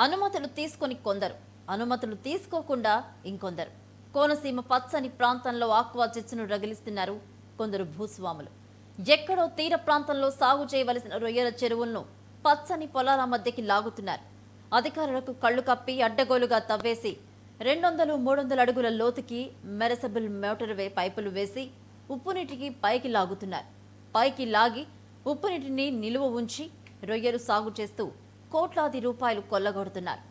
అనుమతులు తీసుకొని కొందరు, అనుమతులు తీసుకోకుండా ఇంకొందరు. కోనసీమ పచ్చని ప్రాంతంలో ఆక్వా చెచ్చును రగిలిస్తున్నారు కొందరు భూస్వాములు. ఎక్కడో తీర ప్రాంతంలో సాగు చేయవలసిన రొయ్యల చెరువులను పచ్చని పొలాల మధ్యకి లాగుతున్నారు. అధికారులకు కళ్లు కప్పి అడ్డగోలుగా తవ్వేసి 200-300 అడుగుల లోతుకి మెరసబుల్ మోటార్వే పైపులు వేసి ఉప్పునీటికి పైకి లాగుతున్నారు. పైకి లాగి ఉప్పునీటిని నిలువ ఉంచి రొయ్యలు సాగు చేస్తూ కోట్లాది రూపాయలు కొల్లగొడుతున్నారు.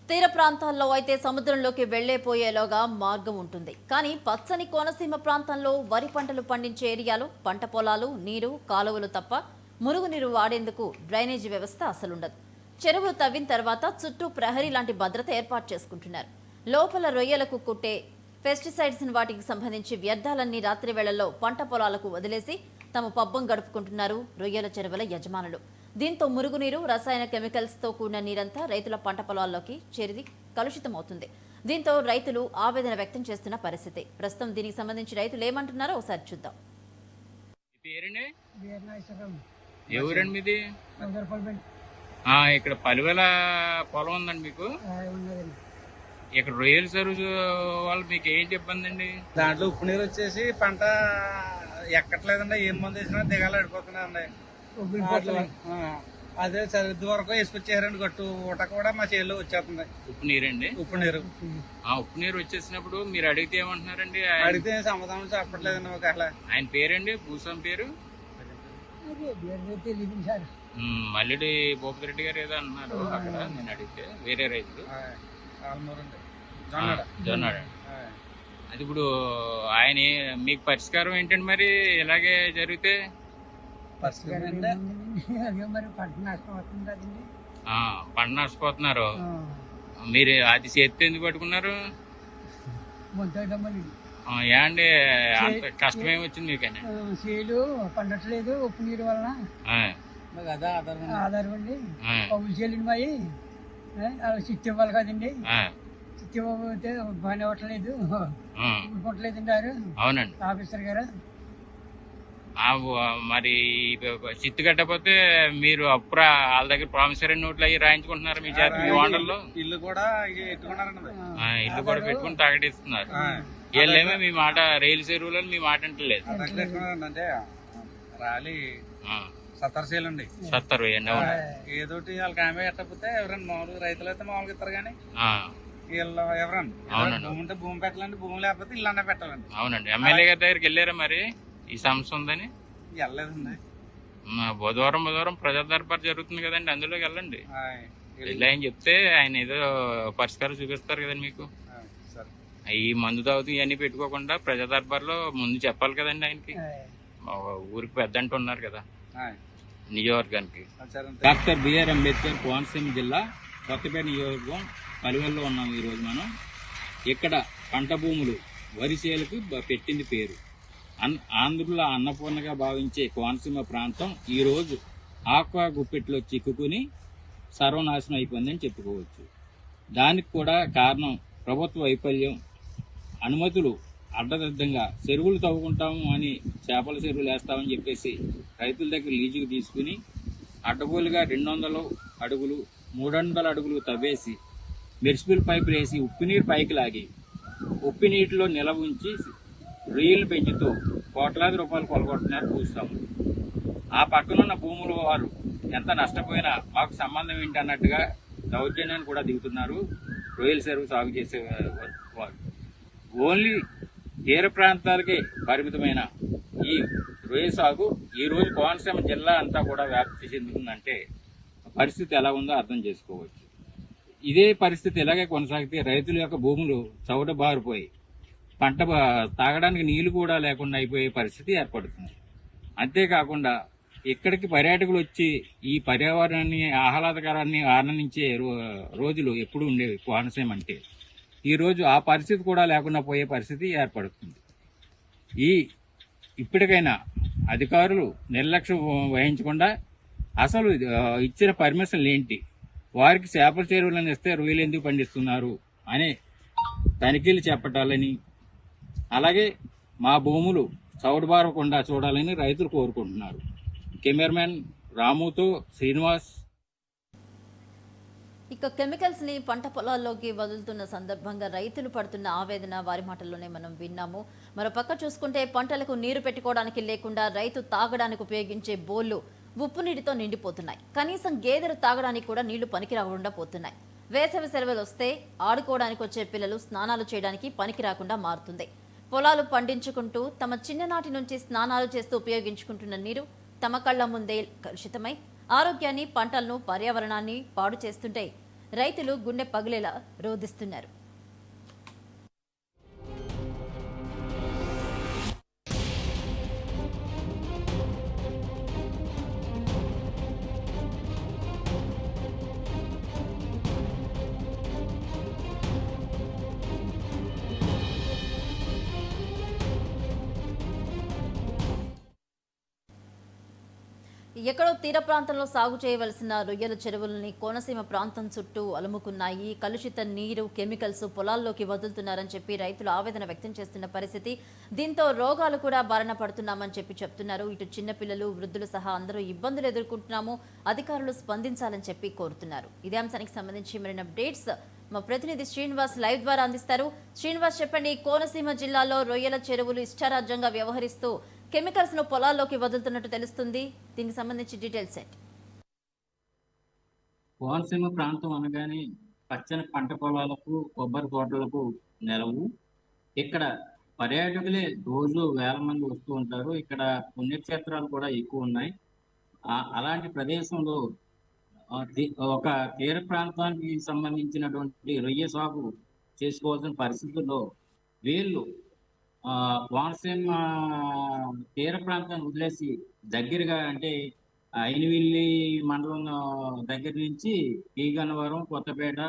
తీర ప్రాంతాల్లో అయితే సముద్రంలోకి వెళ్లేపోయేలోగా మార్గం ఉంటుంది. కానీ పచ్చని కోనసీమ ప్రాంతంలో వరి పంటలు పండించే ఏరియాలో పంట పొలాలు, నీరు, కాలువలు తప్ప మురుగునీరు వాడేందుకు డ్రైనేజీ వ్యవస్థ అసలుండదు. చెరువులు తవ్విన తర్వాత చుట్టూ ప్రహరీ లాంటి భద్రత ఏర్పాటు చేసుకుంటున్నారు. లోపల రొయ్యలకు కుట్టే పెస్టిసైడ్స్ వాటికి సంబంధించి వ్యర్థాలన్నీ రాత్రి వేళల్లో పంట పొలాలకు వదిలేసి తమ పబ్బం గడుపుకుంటున్నారు రొయ్యల చెరువుల యజమానులు. దీంతో మురుగునీరు, రసాయన కెమికల్స్ తో కూడిన నీరంతా రైతుల పంట పొలాల్లోకి చేరి కలుషితమవుతుంది. దీంతో రైతులు ఆవేదన వ్యక్తం చేస్తున్న పరిస్థితి. ప్రస్తుతం దీనికి సంబంధించి రైతులు ఏమంటున్నారో ఒకసారి చూద్దాం. ఇక్కడ పలువెల పొలం ఉందండి మీకు. ఇక్కడ రొయ్యల చెరువు వాళ్ళు మీకు ఏంటి ఇబ్బంది అండి? దాంట్లో ఉప్పు నీరు వచ్చేసి పంట ఎక్కట్లేదండి. ఏం మంది వేసినా దిగాలి అడిపోతున్నాయండి. అదే చదువు వరకు వేసుకొచ్చారండి. గట్టు ఊట కూడా మా చేతిలో వచ్చేస్తుంది. ఉప్పు నీరండి? ఉప్పు నీరు. ఉప్పు నీరు వచ్చేసినప్పుడు మీరు అడిగితే ఏమంటున్నారండి? అడిగితే సమాధానం చెప్పట్లేదండి. ఒక ఆయన పేరండి, భూస్వామి పేరు మల్లిడి భూపతిరెడ్డి గారు ఏదో అంటున్నారు అక్కడ. నేను అడిగితే వేరే రైతులు జొన్నాడు. అది ఇప్పుడు ఆయన మీకు పరిష్కారం ఏంటండి మరి ఇలాగే జరిగితే? పంట నష్టపోతున్నారు. మీరు అది చేతి ఎందుకు పట్టుకున్నారు? ఏండి అంత కష్టం ఏమొచ్చింది మీకని? చేలు పండట్లేదు ఉప్పు నీరు వలన. ఆధారం అండి. కౌలు చేయండి మాయి చిట్టి ఇవ్వాలి కదండి. చిట్టి ఇవ్వకపోతే పని అవ్వట్లేదు, కొట్టలేదండి. అవునండి ఆఫీసర్ గారు. మరి చిత్తు కట్టకపోతే మీరు అప్పుడు వాళ్ళ దగ్గర ప్రామిసరీ నోట్లు అవి రాయించుకుంటున్నారు మీ చేత, మీ ఓనర్లో. ఇల్లు కూడా ఇల్లు కూడా పెట్టుకుని తాగటిస్తున్నారు. వీళ్ళేమో మీ మాట రైలు చెరువులో మీ మాట అంటలేదు. అంటే రాలి సత్తరసేలండి. సత్తరు ఏదోటి వాళ్ళకి ఆమె ఎట్టకపోతే ఎవరైనా మామూలుగా రైతులు అయితే మామూలుగా ఇస్తారు. కానీ వీళ్ళు ఎవరన్నా భూమి ఉంటే భూమి పెట్టాలండి, భూమి లేకపోతే ఇల్లు అన్నా పెట్టాలండి. అవునండి. ఎమ్మెల్యే గారి దగ్గరికి వెళ్ళారా మరి ఈ సమస్య ఉందని? వెళ్ళలేదండి. బుధవారం ప్రజా దర్బార్ జరుగుతుంది కదండి, అందులోకి వెళ్ళండి. వెళ్ళని చెప్తే ఆయన ఏదో పరిష్కారం చూపిస్తారు కదండి మీకు. ఈ మందు తాగుతూ ఇవన్నీ పెట్టుకోకుండా ప్రజా దర్బార్లో ముందు చెప్పాలి కదండి ఆయనకి. ఊరికి పెద్ద అంటూ ఉన్నారు కదా నియోజకవర్గానికి. డాక్టర్ బిఆర్ అంబేద్కర్ కోనసీమ జిల్లా కొత్తపేట నియోజకవర్గం పలువెల్లో ఉన్నాం ఈరోజు మనం. ఇక్కడ పంట భూములు వరి చేలకు పెట్టింది పేరు. ఆంధ్రుల అన్నపూర్ణగా భావించే కోనసీమ ప్రాంతం ఈరోజు ఆక్వా గుప్పెట్లో చిక్కుకుని సర్వనాశనం అయిపోయిందని చెప్పుకోవచ్చు. దానికి కూడా కారణం ప్రభుత్వ వైఫల్యం. అనుమతులు అడ్డదిడ్డంగా చెరువులు తవ్వుకుంటాము అని చేపల చెరువులు వేస్తామని చెప్పేసి రైతుల దగ్గర లీజుకు తీసుకుని అడ్డగోలుగా 200 అడుగులు 300 అడుగులు తవ్వేసి మెర్సిబుల్ పైపులు వేసి ఉప్పు నీరు పైకి లాగి ఉప్పు నీటిలో నిలవ ఉంచి రొయ్యలు పెంచుతూ కోట్లాది రూపాయలు కొలగొడుతున్నారు భూస్వాములు. ఆ పక్కనున్న భూముల వారు ఎంత నష్టపోయినా మాకు సంబంధం ఏంటి అన్నట్టుగా దౌర్జన్యాన్ని కూడా దిగుతున్నారు రొయ్యల చెరువు సాగు చేసే వారు. ఓన్లీ తీర ప్రాంతాలకే పరిమితమైన ఈ రొయ్య సాగు ఈరోజు కోనసీమ జిల్లా అంతా కూడా వ్యాప్తి చెందుతుందంటే పరిస్థితి ఎలా ఉందో అర్థం చేసుకోవచ్చు. ఇదే పరిస్థితి ఇలాగే కొనసాగితే రైతుల యొక్క భూములు చౌట బారిపోయి పంట తాగడానికి నీళ్లు కూడా లేకుండా అయిపోయే పరిస్థితి ఏర్పడుతుంది. అంతేకాకుండా ఇక్కడికి పర్యాటకులు వచ్చి ఈ పర్యావరణాన్ని ఆహ్లాదకరాన్ని ఆనందించే రోజులు ఎప్పుడు ఉండేవి కోనసీమ అంటే. ఈరోజు ఆ పరిస్థితి కూడా లేకుండా పోయే పరిస్థితి ఏర్పడుతుంది. ఇప్పటికైనా అధికారులు నిర్లక్ష్యం వహించకుండా అసలు ఇచ్చిన పర్మిషన్లు ఏంటి, వారికి చేపల చెరువులను ఇస్తే రొయ్యలు ఎందుకు పండిస్తున్నారు అనే తనిఖీలు చేపట్టాలని, అలాగే మా భూములు చౌడుబారకుండా చూడాలని రైతులు కోరుకుంటున్నారు. కెమెరామెన్ రాముతో శ్రీనివాస్. ఇక కెమికల్స్ ని పంట పొలాల్లోకి వదులుతున్న సందర్భంగా రైతులు పడుతున్న ఆవేదన వారి మాటల్లోనే మనం విన్నాము. మరోపక్క చూసుకుంటే పంటలకు నీరు పెట్టుకోవడానికి లేకుండా రైతు తాగడానికి ఉపయోగించే బోళ్లు ఉప్పు నీటితో నిండిపోతున్నాయి. కనీసం గేదెలు తాగడానికి కూడా నీళ్లు పనికి రాకుండా పోతున్నాయి. వేసవి సెలవులు వస్తే ఆడుకోవడానికి వచ్చే పిల్లలు స్నానాలు చేయడానికి పనికి రాకుండా మారుతుంది. పొలాలు పండించుకుంటూ తమ చిన్ననాటి నుంచి స్నానాలు చేస్తూ ఉపయోగించుకుంటున్న నీరు తమ కళ్ల ముందే కలుషితమై ఆరోగ్యాన్ని, పంటలను, పర్యావరణాన్ని పాడు చేస్తుంటే రైతులు గుండె పగిలేలా రోధిస్తున్నారు. ఎక్కడో తీర ప్రాంతంలో సాగు చేయవలసిన రొయ్యల చెరువులని కోనసీమ ప్రాంతం చుట్టూ అలుముకున్నాయి. కలుషిత నీరు, కెమికల్స్ పొలాల్లోకి వదులుతున్నారని చెప్పి రైతులు ఆవేదన వ్యక్తం చేస్తున్న పరిస్థితి. దీంతో రోగాలు కూడా బారిన పడుతున్నామని చెప్తున్నారు. ఇటు చిన్నపిల్లలు, వృద్ధులు సహా అందరూ ఇబ్బందులు ఎదుర్కొంటున్నాము, అధికారులు స్పందించాలని చెప్పి కోరుతున్నారు. ఇదే అంశానికి సంబంధించి మరిన్ని అప్డేట్స్ మా ప్రతినిధి శ్రీనివాస్ లైవ్ ద్వారా అందిస్తారు. శ్రీనివాస్, చెప్పండి, కోనసీమ జిల్లాలో రొయ్యల చెరువులు ఇష్టారాజ్యంగా వ్యవహరిస్తూ కెమికల్స్ ను పొలాల్లోకి వదులుతున్నట్టు తెలుస్తుంది. దీనికి సంబంధించి డీటెయిల్స్ ఏంటి? కోనసీమ ప్రాంతం అనగానే పచ్చని పంట పొలాలకు, కొబ్బరి తోటలకు నెలవు. ఇక్కడ పర్యాటకులే రోజు వేల మంది వస్తూ ఉంటారు. ఇక్కడ పుణ్యక్షేత్రాలు కూడా ఎక్కువ ఉన్నాయి. అలాంటి ప్రదేశంలో ఒక తీర ప్రాంతానికి సంబంధించినటువంటి రొయ్య సాగు చేసుకోవాల్సిన పరిస్థితుల్లో వీళ్ళు కోనసీమ తీర ప్రాంతాన్ని వదిలేసి దగ్గరగా అంటే అయినవిల్లి మండలం దగ్గర నుంచి పీగన్నవరం, కొత్తపేట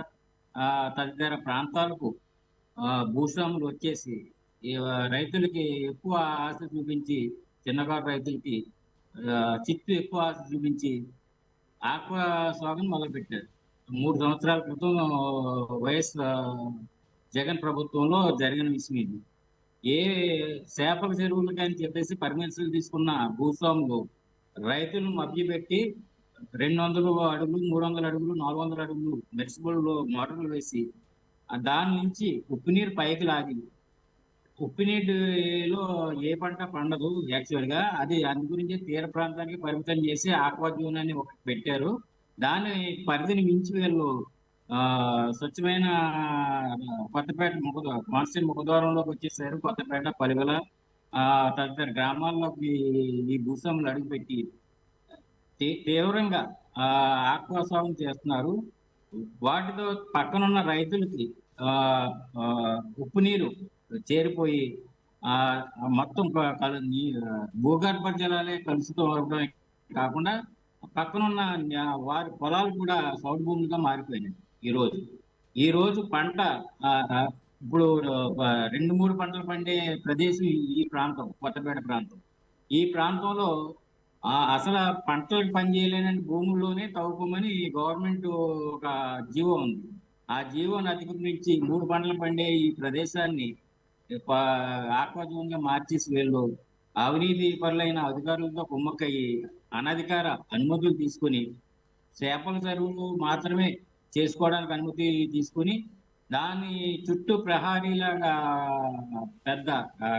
తదితర ప్రాంతాలకు భూస్వాములు వచ్చేసి రైతులకి ఎక్కువ ఆశ చూపించి, చిన్నకారు రైతులకి చిత్తు ఎక్కువ ఆశ చూపించి ఆక్వా సాగును మొదలుపెట్టారు. 3 సంవత్సరాల క్రితం వైఎస్ జగన్ ప్రభుత్వంలో జరిగిన విషయం ఇది. ఏ చేపల చెరువులకి అని చెప్పేసి పర్మిషన్లు తీసుకున్న భూస్వాములు రైతులను మభ్యపెట్టి 200 అడుగులు, 300 అడుగులు, 400 అడుగులు మెర్సిబుల్ మోటార్లు వేసి దాని నుంచి ఉప్పు నీరు పైకి లాగి, ఉప్పు నీటిలో ఏ పంట పండదు యాక్చువల్గా, అది అందు గురించి తీర ప్రాంతానికి పరిమితం చేసి ఆక్వా జోన్ అని ఒకటి పెట్టారు. దాని పరిధిని మించి వీళ్ళు స్వచ్ఛమైన కొత్తపేట కోనసీమ ముఖద్వారంలోకి వచ్చేసారు. కొత్తపేట, పలివెల తదితర గ్రామాల్లోకి ఈ భూస్వాములు అడుగుపెట్టి తీవ్రంగా ఆక్వా సాగు చేస్తున్నారు. వాటితో పక్కనున్న రైతులకి ఉప్పు నీరు చేరిపోయి మొత్తం భూగర్భ జలాలే కలుషితం అవడమే కాకుండా పక్కనున్న వారి పొలాలు కూడా సౌడు భూములుగా మారిపోయినాయి. ఈ రోజు పంట ఇప్పుడు 2-3 పంటలు పండే ప్రదేశం ఈ ప్రాంతం, కొత్తపేట ప్రాంతం. ఈ ప్రాంతంలో అసలు పంటలకు పనిచేయలేని భూముల్లోనే తవ్వుకోమని గవర్నమెంట్ ఒక జీవో ఉంది. ఆ జీవోని అతిక్రమించి 3 పంటలు పండే ఈ ప్రదేశాన్ని ఆక్వా జోన్ గా మార్చేసి వీళ్ళు అవినీతి పరులైన అధికారులతో కుమ్మక్కయ్యి అనధికార అనుమతులు తీసుకుని చేపల చెరువులు మాత్రమే చేసుకోవడానికి అనుమతి తీసుకుని దాని చుట్టూ ప్రహారీలాగా పెద్ద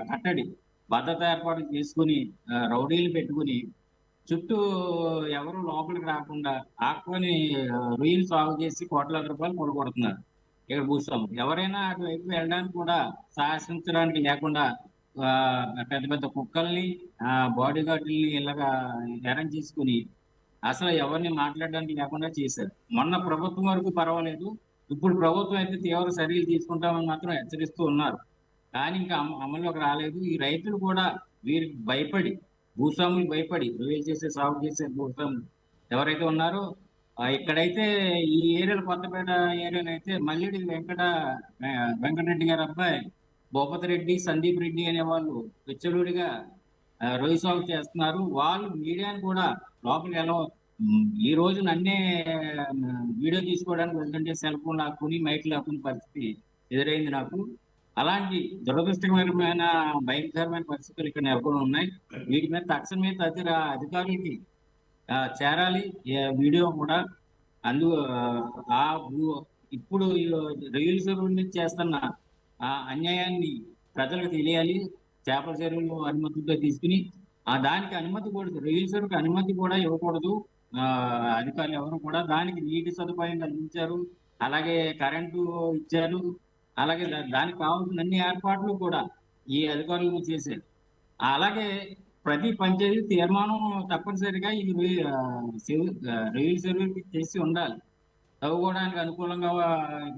కట్టడి భద్రత ఏర్పాటు చేసుకుని రౌడీలు పెట్టుకుని చుట్టూ ఎవరు లోపలికి రాకుండా ఆక్వాని రొయ్యలు సాగు చేసి కోట్లాది రూపాయలు మూడగొడుతున్నారు. ఇక్కడ భూస్వాములు ఎవరైనా అటువైపు వెళ్ళడానికి కూడా సాహసించడానికి లేకుండా పెద్ద పెద్ద కుక్కల్ని, బాడీ గార్డుల్ని ఇలాగా అరేంజ్ చేసుకుని అసలు ఎవరిని మాట్లాడడానికి లేకుండా చేశారు. మొన్న ప్రభుత్వం వరకు పర్వాలేదు, ఇప్పుడు ప్రభుత్వం అయితే తీవ్ర చర్యలు తీసుకుంటామని మాత్రం హెచ్చరిస్తూ ఉన్నారు. కానీ ఇంకా అమల్లోకి రాలేదు. ఈ రైతులు కూడా వీరికి భయపడి భూస్వాములు భయపడి రొయ్యలు చేసే సాగు చేసే భూస్వాములు ఎవరైతే ఉన్నారో ఇక్కడైతే ఈ ఏరియాలో కొత్తపేట ఏరియాలో అయితే మల్లిడి వెంకటరెడ్డి గారి అబ్బాయి భూపతి రెడ్డి సందీప్ రెడ్డి అనే వాళ్ళు విచ్చలూడిగా రొయ్య సాగు చేస్తున్నారు. వాళ్ళు మీడియాని కూడా లోపలికి ఎలా ఈ రోజు నన్నే వీడియో తీసుకోవడానికి వెళ్తుంటే సెల్ ఫోన్ లాక్కుని మైక్ లాక్కుని పరిస్థితి ఎదురైంది నాకు. అలాంటి దురదృష్టకరమైన భయంకరమైన పరిస్థితులు ఇక్కడ నెలకొని ఉన్నాయి. వీటి మీద తక్షణమే తదితర అధికారులకి చేరాలి వీడియో కూడా. అందు ఆ ఇప్పుడు రొయ్యల చెరువుల నుంచి చేస్తున్న ఆ అన్యాయాన్ని ప్రజలకు తెలియాలి. చేపల చెరువులు అనుమతితో తీసుకుని దానికి అనుమతి కూడా, రొయ్యల చెరువుకి అనుమతి కూడా ఇవ్వకూడదు. అధికారులు ఎవరు కూడా దానికి నీటి సదుపాయం కల్పించారు, అలాగే కరెంటు ఇచ్చారు, అలాగే దానికి కావాల్సిన అన్ని ఏర్పాట్లు కూడా ఈ అధికారులు చేశారు. అలాగే ప్రతి పంచాయతీ తీర్మానం తప్పనిసరిగా ఇది రొయ్యల చెరువులకి చేసి ఉండాలి. తవ్వుకోవడానికి అనుకూలంగా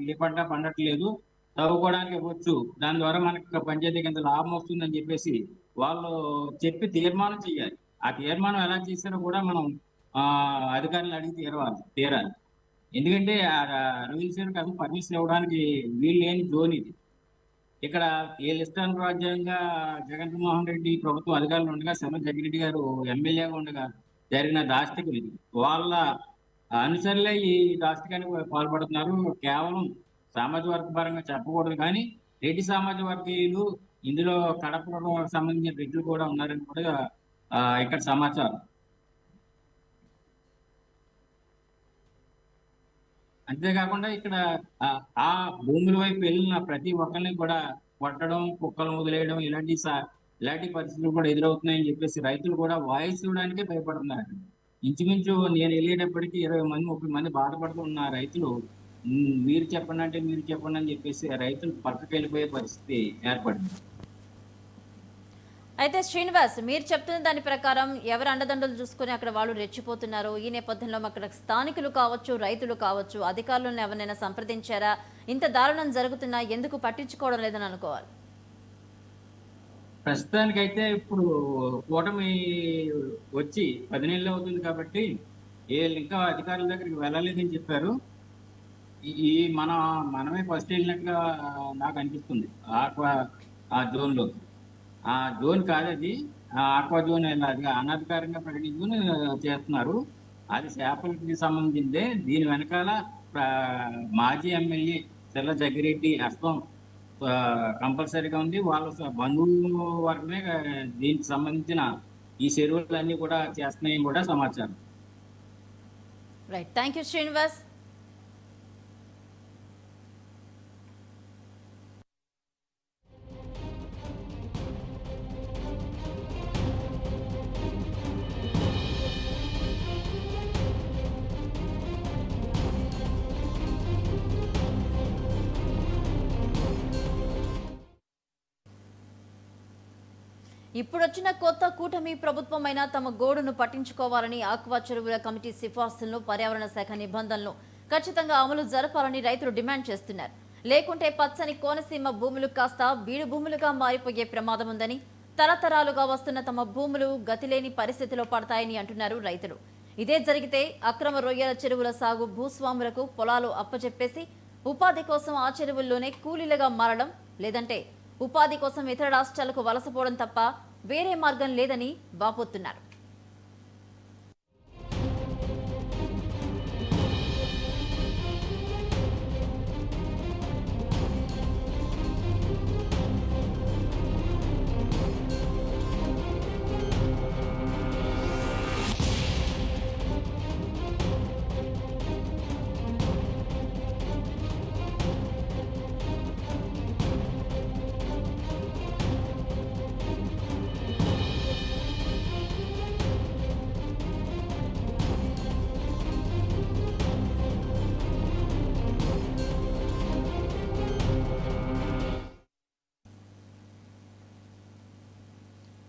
ఏ పంట పండట్లేదు, తవ్వుకోవడానికి ఇవ్వచ్చు, దాని ద్వారా మనకి పంచాయతీకి ఎంత లాభం వస్తుందని చెప్పేసి వాళ్ళు చెప్పి తీర్మానం చేయాలి. ఆ తీర్మానం ఎలా చేశారో కూడా మనం అధికారులను అడిగి తీరాలి. ఎందుకంటే రొయ్యల చెరువుకి అసలు పర్మిషన్ ఇవ్వడానికి వీలు లేని జోన్ ఇది. ఇక్కడ ఇష్టాను రాజ్యాంగంగా జగన్మోహన్ రెడ్డి ప్రభుత్వం అధికారులు ఉండగా, శరత్ జగ్గిరెడ్డి గారు ఎమ్మెల్యేగా ఉండగా జరిగిన దాష్టికం ఇది. వాళ్ళ అనుసరులే ఈ దాష్టికానికి పాల్పడుతున్నారు. కేవలం సామాజిక వర్గ పరంగా చెప్పకూడదు, కానీ రెడ్డి సామాజిక వర్గీయులు ఇందులో కడపకు సంబంధించిన రెడ్లు కూడా ఉన్నారని కూడా ఇక్కడ సమాచారం. అంతేకాకుండా ఇక్కడ ఆ భూముల వైపు వెళ్ళిన ప్రతి ఒక్కరిని కూడా కొట్టడం, కుక్కలు వదిలేయడం ఇలాంటి పరిస్థితులు కూడా ఎదురవుతున్నాయని చెప్పేసి రైతులు కూడా వాయిస్ ఇవ్వడానికే భయపడుతున్నారు. ఇంచుమించు నేను వెళ్ళేటప్పటికి 20 మంది 30 మంది బాధపడుతున్న రైతులు మీరు చెప్పండి అని చెప్పేసి రైతులు పక్కకి వెళ్ళిపోయే పరిస్థితి ఏర్పడింది. అయితే శ్రీనివాస్, మీరు చెప్తున్న దాని ప్రకారం ఎవరు అండదండలు చూసుకుని అక్కడ వాళ్ళు రెచ్చిపోతున్నారు. ఈ నేపథ్యంలో అక్కడ స్థానికులు కావచ్చు, రైతులు కావచ్చు, అధికారులను ఎవరైనా సంప్రదించారా? ఇంత దారుణం జరుగుతున్నా ఎందుకు పట్టించుకోవడం లేదని అనుకోవాలి? ప్రస్తుతానికైతే ఇప్పుడు కూటమి వచ్చి 10 నెలలు అవుతుంది కాబట్టి వీళ్ళు ఇంకా అధికారుల దగ్గరికి వెళ్ళలేదని చెప్పారు. ఈ మనమే ఫస్ట్ వెళ్ళినట్టుగా నాకు అనిపిస్తుంది. ఆ జోన్లో ఆ జోన్ కాదది, ఆక్వా జోన్ అది అనధికారంగా ప్రకటించుకుని చేస్తున్నారు. అది చేపలకి సంబంధించిందే. దీని వెనకాల మాజీ ఎమ్మెల్యే చెల్ల జగ్గిరెడ్డి హస్తం కంపల్సరీగా ఉంది. వాళ్ళ బంధువుల వర్గమే దీనికి సంబంధించిన ఈ చెరువులన్నీ కూడా చేస్తున్నాయని కూడా సమాచారం. Right, thank you Srinivas. ఇప్పుడొచ్చిన కొత్త కూటమి ప్రభుత్వమైనా తమ గోడును పట్టించుకోవాలని ఆక్వా చెరువుల కమిటీ సిఫార్సులను, పర్యావరణ శాఖ నిబంధనలను ఖచ్చితంగా అమలు జరపాలని రైతులు డిమాండ్ చేస్తున్నారు. లేకుంటే పచ్చని కోనసీమ భూములు కాస్త బీడు భూములుగా మారిపోయే ప్రమాదం ఉందని, తరతరాలుగా వస్తున్న తమ భూములు గతిలేని పరిస్థితిలో పడతాయని అంటున్నారు రైతులు. ఇదే జరిగితే అక్రమ రొయ్యల చెరువుల సాగు భూస్వాములకు పొలాలు అప్పచెప్పేసి ఉపాధి కోసం ఆ చెరువుల్లోనే కూలీలుగా మారడం, లేదంటే ఉపాధి కోసం ఇతర రాష్ట్రాలకు వలసపోవడం తప్ప వేరే మార్గం లేదని వాపోతున్నారు.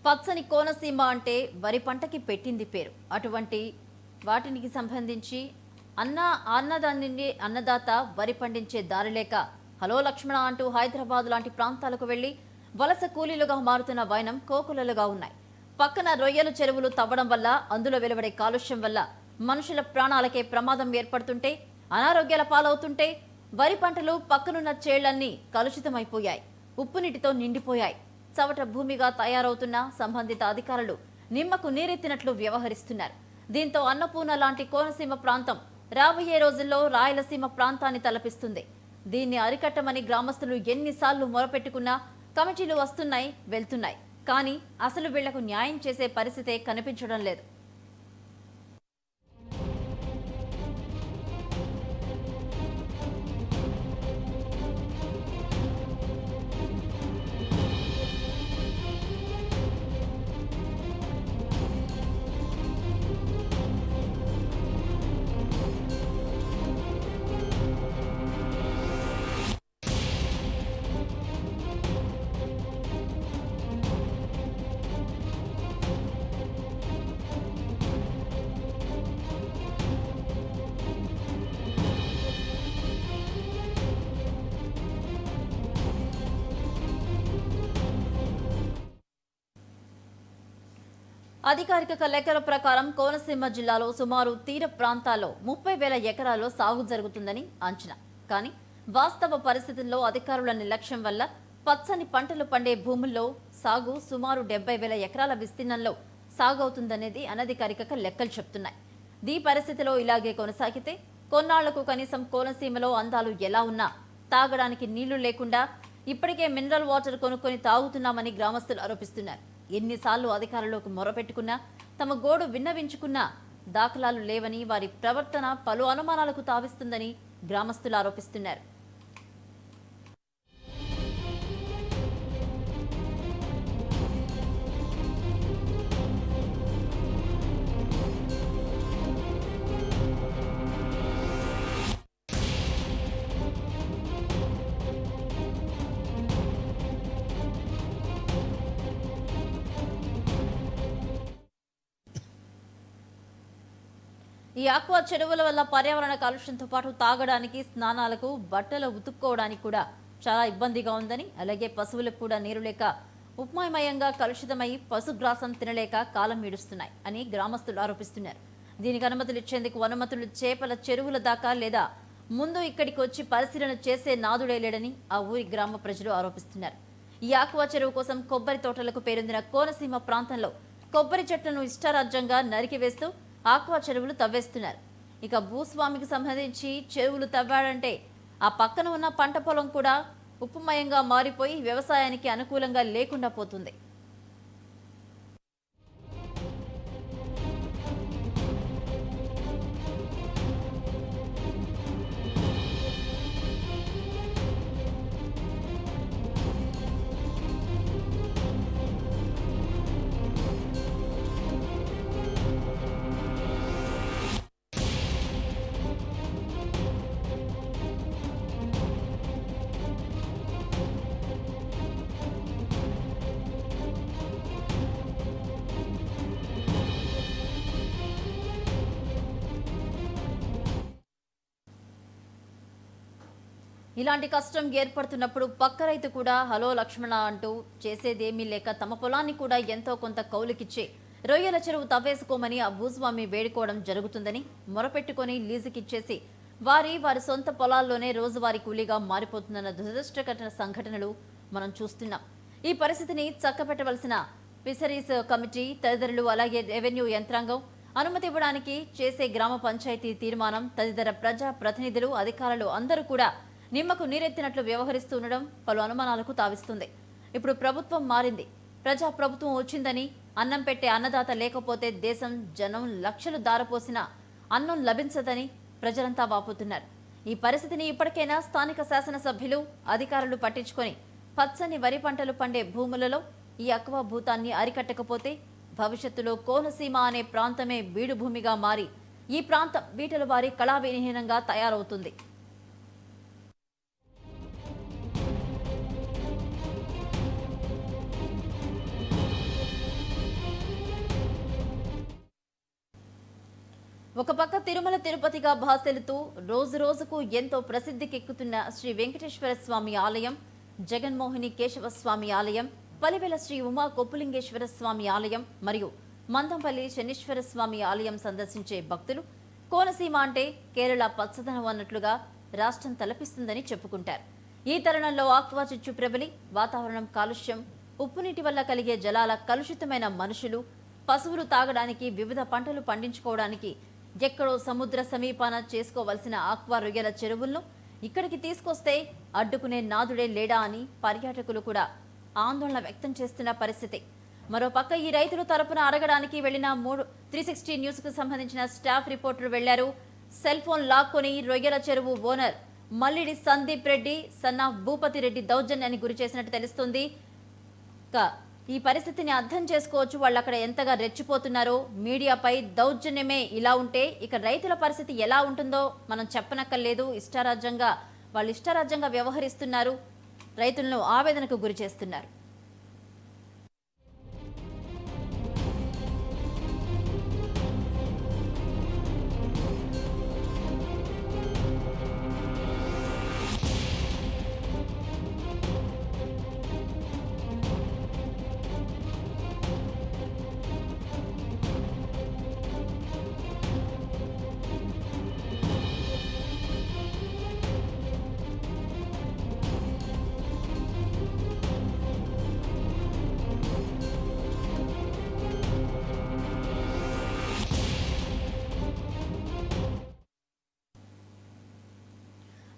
పచ్చని కోనసీమ అంటే వరి పంటకి పెట్టింది పేరు. అటువంటి వాటికి సంబంధించి అన్నదాత వరి పండించే దారి లేక హలో లక్ష్మణ అంటూ హైదరాబాద్ లాంటి ప్రాంతాలకు వెళ్లి వలస కూలీలుగా మారుతున్న వైనం కోకులలుగా ఉన్నాయి. పక్కన రొయ్యల చెరువులు తవ్వడం వల్ల అందులో వెలువడే కాలుష్యం వల్ల మనుషుల ప్రాణాలకే ప్రమాదం ఏర్పడుతుంటే, అనారోగ్యాల పాలవుతుంటే వరి పంటలు పక్కనున్న చేళ్లన్నీ కలుషితమైపోయాయి, ఉప్పు నీటితో నిండిపోయాయి. చవట భూమిగా తయారవుతున్న సంబంధిత అధికారులు నిమ్మకు నీరెత్తినట్లు వ్యవహరిస్తున్నారు. దీంతో అన్నపూర్ణ లాంటి కోనసీమ ప్రాంతం రాబోయే రోజుల్లో రాయలసీమ ప్రాంతాన్ని తలపిస్తుంది. దీన్ని అరికట్టమని గ్రామస్తులు ఎన్నిసార్లు మొరపెట్టుకున్నా కమిటీలు వస్తున్నాయి, వెళ్తున్నాయి. కానీ అసలు వీళ్లకు న్యాయం చేసే పరిస్థితే కనిపించడం లేదు. అధికారిక లెక్కల ప్రకారం కోనసీమ జిల్లాలో సుమారు తీర ప్రాంతాల్లో 30,000 ఎకరాల్లో సాగు జరుగుతుందని అంచనా. కానీ వాస్తవ పరిస్థితుల్లో అధికారుల నిర్లక్ష్యం వల్ల పచ్చని పంటలు పండే భూముల్లో సాగు సుమారు 70,000 ఎకరాల విస్తీర్ణంలో సాగవుతుందనేది అనధికారిక లెక్కలు చెప్తున్నాయి. ఈ పరిస్థితిలో ఇలాగే కొనసాగితే కొన్నాళ్లకు కనీసం కోనసీమలో అందాలు ఎలా ఉన్నా తాగడానికి నీళ్లు లేకుండా ఇప్పటికే మినరల్ వాటర్ కొనుక్కొని తాగుతున్నామని గ్రామస్తులు ఆరోపిస్తున్నారు. ఎన్నిసార్లు అధికారులకు మొరపెట్టుకున్నా తమ గోడు విన్నవించుకున్నా దాఖలాలు లేవని, వారి ప్రవర్తన పలు అనుమానాలకు తావిస్తుందని గ్రామస్తులు ఆరోపిస్తున్నారు. ఈ ఆక్వా చెరువుల వల్ల పర్యావరణ కాలుష్యంతో పాటు తాగడానికి, స్నానాలకు, బట్టలు ఉతుక్కోవడానికి కూడా చాలా ఇబ్బందిగా ఉందని, అలాగే పశువులకు కూడా నీరు లేక ఉప్మాయమయంగా కలుషితమై పశుగ్రాసం తినలేక కాలం ఈడుస్తున్నాయి అని గ్రామస్తులు ఆరోపిస్తున్నారు. దీనికి అనుమతులు ఇచ్చేందుకు అనుమతులు చేపల చెరువుల దాకా లేదా ముందు ఇక్కడికి వచ్చి పరిశీలన చేసే నాదుడే లేడని ఆ ఊరి గ్రామ ప్రజలు ఆరోపిస్తున్నారు. ఈ ఆక్వా చెరువు కోసం కొబ్బరి తోటలకు పేరొందిన కోనసీమ ప్రాంతంలో కొబ్బరి చెట్లను ఇష్టారాజ్యంగా నరికివేస్తూ ఆక్వా చెరువులు తవ్వేస్తున్నారు. ఇక భూస్వామికి సంబంధించి చెరువులు తవ్వాడంటే ఆ పక్కన ఉన్న పంట పొలం కూడా ఉప్పుమయంగా మారిపోయి వ్యవసాయానికి అనుకూలంగా లేకుండా పోతుంది. ఇలాంటి కష్టం ఏర్పడుతున్నప్పుడు పక్క రైతు కూడా హలో లక్ష్మణ అంటూ చేసేదేమీ లేక తమ పొలాన్ని కూడా ఎంతో కొంత కౌలుకిచ్చి రొయ్యల చెరువు తవ్వేసుకోమని ఆ భూస్వామి వేడుకోవడం జరుగుతుందని మొరపెట్టుకుని లీజుకిచ్చేసి వారి సొంత పొలాల్లోనే రోజువారీ కూలీగా మారిపోతుందన్న దురదృష్టకర సంఘటనలు మనం చూస్తున్నాం. ఈ పరిస్థితిని చక్కబెట్టవలసిన ఫిషరీస్ కమిటీ తదితరులు, అలాగే రెవెన్యూ యంత్రాంగం, అనుమతి ఇవ్వడానికి చేసే గ్రామ పంచాయతీ తీర్మానం, తదితర ప్రజా ప్రతినిధులు, అధికారులు అందరూ కూడా నిమ్మకు నీరెత్తినట్లు వ్యవహరిస్తూ ఉండడం పలు అనుమానాలకు తావిస్తుంది. ఇప్పుడు ప్రభుత్వం మారింది, ప్రజా ప్రభుత్వం వచ్చిందని, అన్నం పెట్టే అన్నదాత లేకపోతే దేశం జనం లక్షలు దారపోసిన అన్నం లభించదని ప్రజలంతా వాపోతున్నారు. ఈ పరిస్థితిని ఇప్పటికైనా స్థానిక శాసనసభ్యులు, అధికారులు పట్టించుకొని పచ్చని వరి పంటలు పండే భూములలో ఈ అక్వా భూతాన్ని అరికట్టకపోతే భవిష్యత్తులో కోనసీమ అనే ప్రాంతమే బీడు భూమిగా మారి ఈ ప్రాంతం బీటల వారి కళావిహీనంగా తయారవుతుంది. ఒక పక్క తిరుమల తిరుపతిగా భాసెలుతూ రోజు రోజుకు ఎంతో ప్రసిద్ధికెక్కుతున్న శ్రీ వెంకటేశ్వర స్వామి ఆలయం, జగన్మోహిని కేశవ స్వామి ఆలయం, పలివెల శ్రీ ఉమా కొప్పులింగేశ్వర స్వామి ఆలయం మరియు మందంపల్లి శనీశ్వర స్వామి ఆలయం సందర్శించే భక్తులు కోనసీమ అంటే కేరళ పచ్చదనం అన్నట్లుగా రాష్ట్రం తలపిస్తుందని చెప్పుకుంటారు. ఈ తరుణంలో ఆక్వా చిచ్చు ప్రబలి వాతావరణం కాలుష్యం, ఉప్పునీటి వల్ల కలిగే జలాల కలుషితమైన మనుషులు, పశువులు తాగడానికి, వివిధ పంటలు పండించుకోవడానికి ఎక్కడో సముద్ర సమీపాన చేసుకోవలసిన ఆక్వా రొయ్యల చెరువులను ఇక్కడికి తీసుకొస్తే అడ్డుకునే నాదుడే లేడా అని పర్యాటకులు కూడా ఆందోళన వ్యక్తం చేస్తున్న పరిస్థితి. మరోపక్క ఈ రైతుల తరపున అడగడానికి వెళ్లిన 360 న్యూస్ కు సంబంధించిన స్టాఫ్ రిపోర్టర్ వెళ్లారు. సెల్ ఫోన్ లాక్కొని రొయ్యల చెరువు ఓనర్ మల్లిడి సందీప్ రెడ్డి సన్నాఫ్ భూపతి రెడ్డి దౌర్జన్యాన్ని గురి చేసినట్టు తెలుస్తుంది. ఈ పరిస్థితిని అర్థం చేసుకోవచ్చు, వాళ్ళు అక్కడ ఎంతగా రెచ్చిపోతున్నారో. మీడియాపై దౌర్జన్యమే ఇలా ఉంటే ఇక రైతుల పరిస్థితి ఎలా ఉంటుందో మనం చెప్పనక్కర్లేదు. వాళ్ళు ఇష్టారాజ్యంగా వ్యవహరిస్తున్నారు, రైతులను ఆవేదనకు గురి చేస్తున్నారు.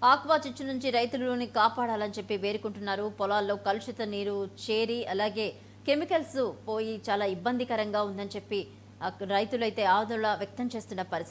ఆక్వా చిచ్చు నుంచి రైతులని కాపాడాలని చెప్పి వేడుకుంటున్నారు. పొలాల్లో కలుషిత నీరు చేరి అలాగే కెమికల్స్ పోయి చాలా ఇబ్బందికరంగా ఉందని చెప్పి రైతులైతే ఆందోళన వ్యక్తం చేస్తున్న పరిస్థితి.